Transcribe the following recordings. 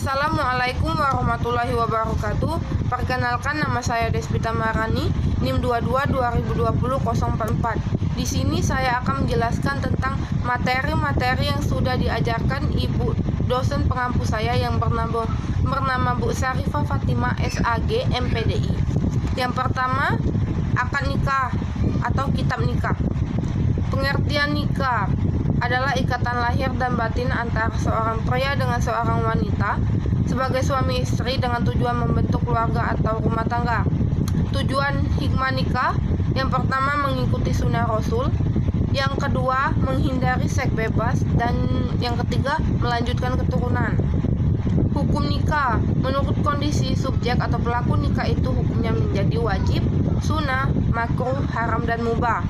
Assalamualaikum warahmatullahi wabarakatuh. Perkenalkan, nama saya Despita Marani, NIM 22-2020-044. Di sini saya akan menjelaskan tentang materi-materi yang sudah diajarkan ibu dosen pengampu saya yang bernama Bu Syarifah Fatimah SAG MPDI. Yang pertama, akad nikah atau kitab nikah. Pengertian nikah adalah ikatan lahir dan batin antara seorang pria dengan seorang wanita sebagai suami istri dengan tujuan membentuk keluarga atau rumah tangga. Tujuan hikmah nikah, yang pertama mengikuti sunnah Rasul, yang kedua menghindari seks bebas, dan yang ketiga melanjutkan keturunan. Hukum nikah, menurut kondisi subjek atau pelaku nikah itu hukumnya menjadi wajib, sunnah, makruh, haram, dan mubah.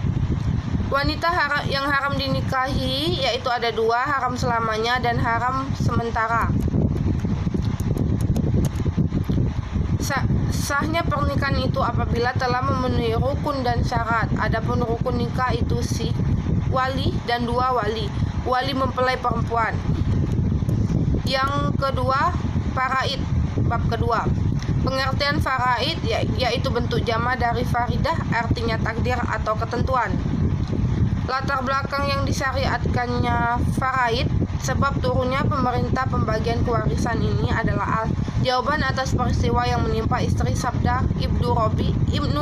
Wanita yang haram dinikahi yaitu ada dua, haram selamanya dan haram sementara. Sahnya pernikahan itu apabila telah memenuhi rukun dan syarat. Adapun rukun nikah itu wali dan dua wali. Wali mempelai perempuan. Yang kedua, faraid. Bab kedua. Pengertian faraid yaitu bentuk jama dari faridah, artinya takdir atau ketentuan. Latar belakang yang disyariatkannya faraid, sebab turunnya pemerintah pembagian kewarisan ini adalah jawaban atas peristiwa yang menimpa istri sabda Ibnu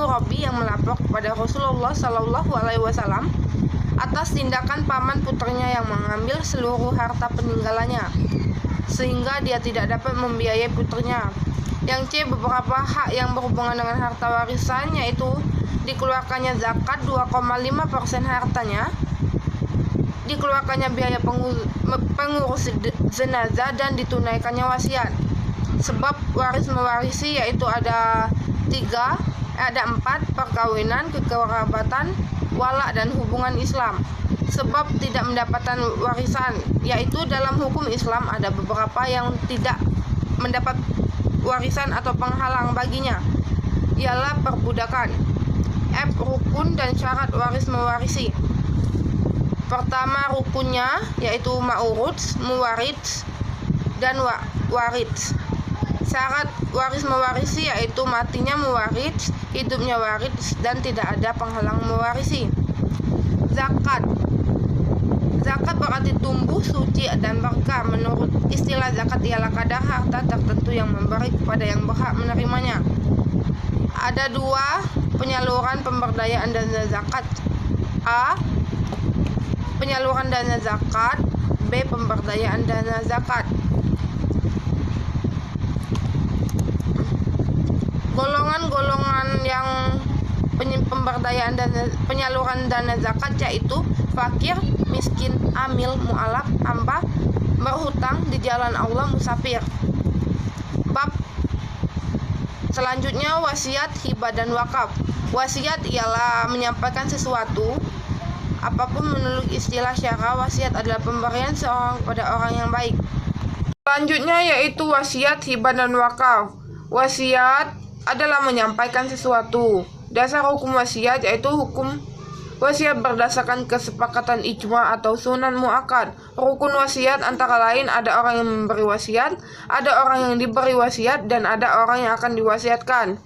Robi yang melapor kepada Rasulullah SAW atas tindakan paman putrinya yang mengambil seluruh harta peninggalannya, sehingga dia tidak dapat membiayai putrinya. Yang C, beberapa hak yang berhubungan dengan harta warisan, yaitu dikeluarkannya zakat 2,5% hartanya, dikeluarkannya biaya pengurus jenazah, dan ditunaikannya wasiat. Sebab waris mewarisi yaitu ada 4, perkawinan, kekerabatan, walak, dan hubungan Islam. Sebab tidak mendapatkan warisan, yaitu dalam hukum Islam ada beberapa yang tidak mendapat warisan atau penghalang baginya, ialah perbudakan. F, rukun dan syarat waris mewarisi. Pertama, rukunnya yaitu ma'urud, muwarid, dan warid. Syarat waris mewarisi yaitu matinya muwarid, hidupnya warid, dan tidak ada penghalang mewarisi. Zakat. Zakat berarti tumbuh, suci, dan berkah. Menurut istilah zakat ialah kadar harta tertentu yang memberi kepada yang berhak menerimanya. Ada dua penyaluran pemberdayaan dana zakat. A, penyaluran dana zakat. B, pemberdayaan dana zakat. Golongan-golongan yang pemberdayaan penyaluran dana zakat yaitu fakir, miskin, amil, mu'alaf, hamba, berhutang di jalan Allah, musafir. Bab selanjutnya, wasiat, hibah, dan wakaf. Wasiat ialah menyampaikan sesuatu. Apapun menurut istilah syara, wasiat adalah pemberian seorang kepada orang yang baik. Selanjutnya yaitu wasiat, hibah, dan wakaf. Wasiat adalah menyampaikan sesuatu. Dasar hukum wasiat yaitu hukum wasiat berdasarkan kesepakatan ijma atau sunan muakkad. Rukun wasiat antara lain ada orang yang memberi wasiat, ada orang yang diberi wasiat, dan ada orang yang akan diwasiatkan.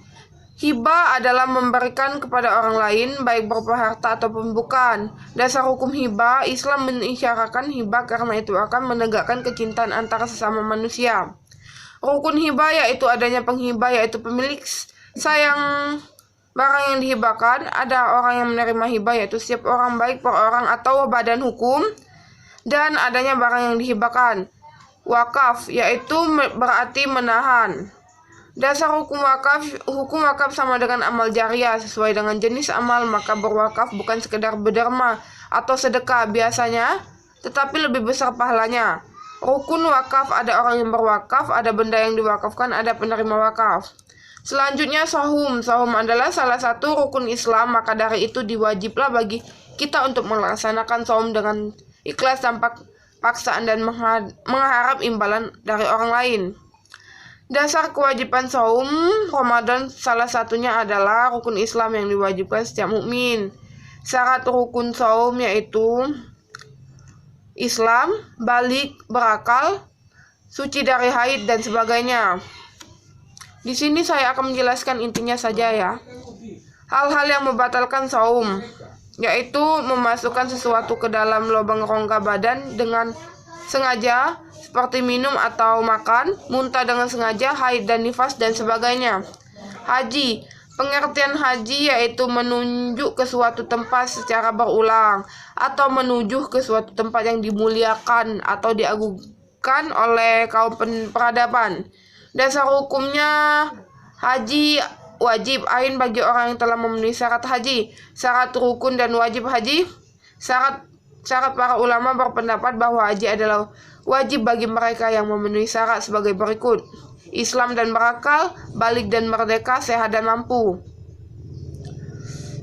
Hibah adalah memberikan kepada orang lain, baik berupa harta ataupun bukan. Dasar hukum hibah, Islam mengisyaratkan hibah karena itu akan menegakkan kecintaan antara sesama manusia. Rukun hibah yaitu adanya penghibah yaitu pemilik sayang barang yang dihibahkan. Ada orang yang menerima hibah yaitu setiap orang, baik per orang atau badan hukum, dan adanya barang yang dihibahkan. Wakaf yaitu berarti menahan. Dasar hukum wakaf sama dengan amal jariah, sesuai dengan jenis amal maka berwakaf bukan sekedar berderma atau sedekah biasanya, tetapi lebih besar pahalanya. Rukun wakaf, ada orang yang berwakaf, ada benda yang diwakafkan, ada penerima wakaf. Selanjutnya sahum. Sahum adalah salah satu rukun Islam, maka dari itu diwajiblah bagi kita untuk melaksanakan sahum dengan ikhlas tanpa paksaan dan mengharap imbalan dari orang lain. Dasar kewajiban saum Ramadan salah satunya adalah rukun Islam yang diwajibkan setiap mukmin. Syarat rukun saum yaitu Islam, balik, berakal, suci dari haid, dan sebagainya. Di sini saya akan menjelaskan intinya saja ya. Hal-hal yang membatalkan saum, yaitu memasukkan sesuatu ke dalam lubang rongga badan dengan sengaja, seperti minum atau makan, muntah dengan sengaja, haid dan nifas, dan sebagainya. Haji, pengertian haji yaitu menunjuk ke suatu tempat secara berulang, atau menuju ke suatu tempat yang dimuliakan atau diagungkan oleh kaum peradaban. Dasar hukumnya, haji wajib ain bagi orang yang telah memenuhi syarat haji. Syarat rukun dan wajib haji. Syarat para ulama berpendapat bahwa haji adalah wajib bagi mereka yang memenuhi syarat sebagai berikut: Islam dan berakal, balik dan merdeka, sehat dan mampu,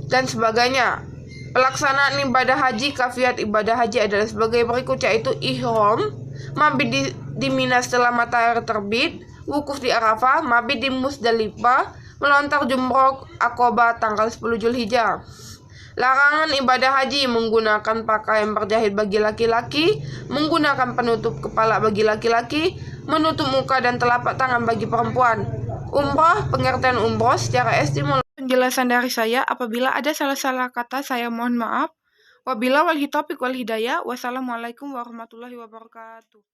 dan sebagainya. Pelaksanaan ibadah haji, kafiat ibadah haji adalah sebagai berikut, yaitu ihram, mabit di Mina setelah matahari terbit, wukuf di Arafah, mabit di Musdalifah, melontar jumroh Aqabah tanggal 10 Zulhijjah. Larangan ibadah haji: menggunakan pakaian berjahit bagi laki-laki, menggunakan penutup kepala bagi laki-laki, menutup muka dan telapak tangan bagi perempuan. Umrah, pengertian umroh secara estimul. Penjelasan dari saya, apabila ada salah-salah kata saya mohon maaf. Wabillahi wal taufiq wal hidayah. Wassalamualaikum warahmatullahi wabarakatuh.